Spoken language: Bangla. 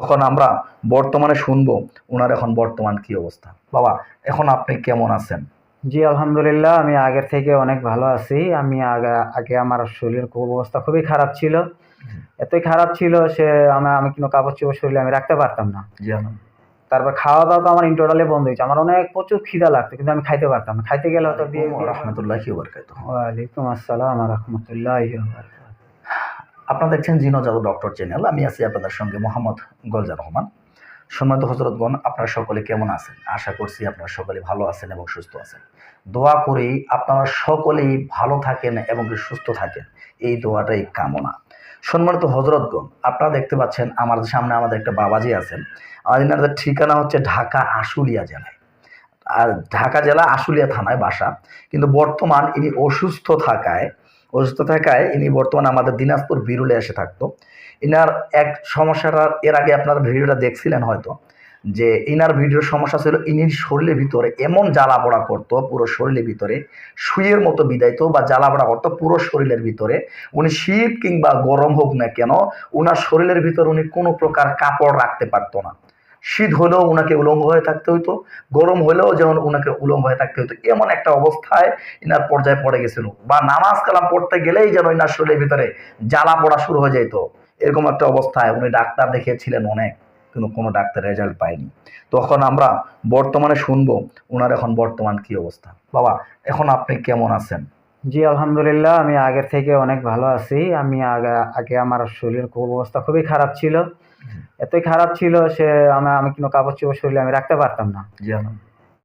তখন আমরা বর্তমানে শুনবো ওনার এখন বর্তমান কি অবস্থা। বাবা, এখন আপনি কেমন আছেন? জি, আলহামদুলিল্লাহ। আমি আগের থেকে অনেক ভালো আছি। আমি আগে আমার শরীরের অবস্থা খুবই খারাপ ছিল। এতই খারাপ ছিল সে আমি কোনো কাপড়-চোপড় শরীরে আমি রাখতে পারতাম না। জি আলহাম তারপর খাওয়া-দাওয়া তো আমার টোটালি বন্ধ হয়েছে। আমার অনেক প্রচুর খিদা লাগতো কিন্তু আমি খাইতে পারতাম না। খাইতে গেলে হয়তো ওয়ালাইকুম ওয়া রাহমাতুল্লাহি ওয়া বারাকাতুহু। ওয়ালাইকুম আসসালাম ওয়া রাহমাতুল্লাহি ওয়া বারাকাতুহু। আপনারা দেখছেন জিনো জাদু ডক্টর চ্যানেল। আমি আছি আপনাদের সঙ্গে মোহাম্মদ গোলজার রহমান। সম্মানিত হযরতগণ, আপনারা সকলে কেমন আছেন? আশা করছি আপনারা সকলে ভালো আছেন এবং সুস্থ আছেন। দোয়া করি আপনারা সকলেই ভালো থাকেন এবং সুস্থ থাকেন, এই দোয়াটাই কামনা। সম্মানিত হযরতগণ, আপনারা দেখতে পাচ্ছেন আমাদের সামনে আমাদের একটা বাবাজি আছেন। এনাদের ঠিকানা হচ্ছে ঢাকা আশুলিয়া জেলায়। আর ঢাকা জেলা আশুলিয়া থানায় বাসা। কিন্তু বর্তমান ইনি অসুস্থ থাকায় ইনি বর্তমানে আমাদের দিনাজপুর বিরুলে এসে থাকতো। ইনার এক সমস্যাটা এর আগে আপনারা ভিডিওটা দেখছিলেন হয়তো, যে ইনার ভিডিওর সমস্যা ছিল ইনির শরীরের ভিতরে এমন জ্বালা পোড়া করতো, পুরো শরীরের ভিতরে সুইয়ের মতো বিদাইতো বা জ্বালা পোড়া করতো পুরো শরীরের ভিতরে। উনি শীত কিংবা গরম হোক না কেন, ওনার শরীরের ভিতরে উনি কোনো প্রকার কাপড় রাখতে পারতো না। শীত হলেও ওনাকে উলঙ্গ হয়ে থাকতে হইতো, গরম হলেও যেমন ওনাকে উলঙ্গ হয়ে থাকতে হইতো। এমন একটা অবস্থায় ইনার পর্যায়ে পড়ে গেছিল, বা নামাজ কালাম পড়তে গেলেই যেন ইনার শরীরের ভিতরে জ্বালা পড়া শুরু হয়ে যেত। এরকম একটা অবস্থায় উনি ডাক্তার দেখিয়েছিলেন অনেক, কিন্তু কোনো ডাক্তার রেজাল্ট পায়নি। তখন আমরা বর্তমানে শুনবো ওনার এখন বর্তমান কি অবস্থা। বাবা, এখন আপনি কেমন আছেন? জি, আলহামদুলিল্লাহ। আমি আগের থেকে অনেক ভালো আছি। আমি আগে আমার শরীরের অবস্থা খুবই খারাপ ছিল। এতই খারাপ ছিল সে আমি কোনো কাপড়-চোপড় শরীরে আমি রাখতে পারতাম না। জি আলহামদুলিল্লাহ।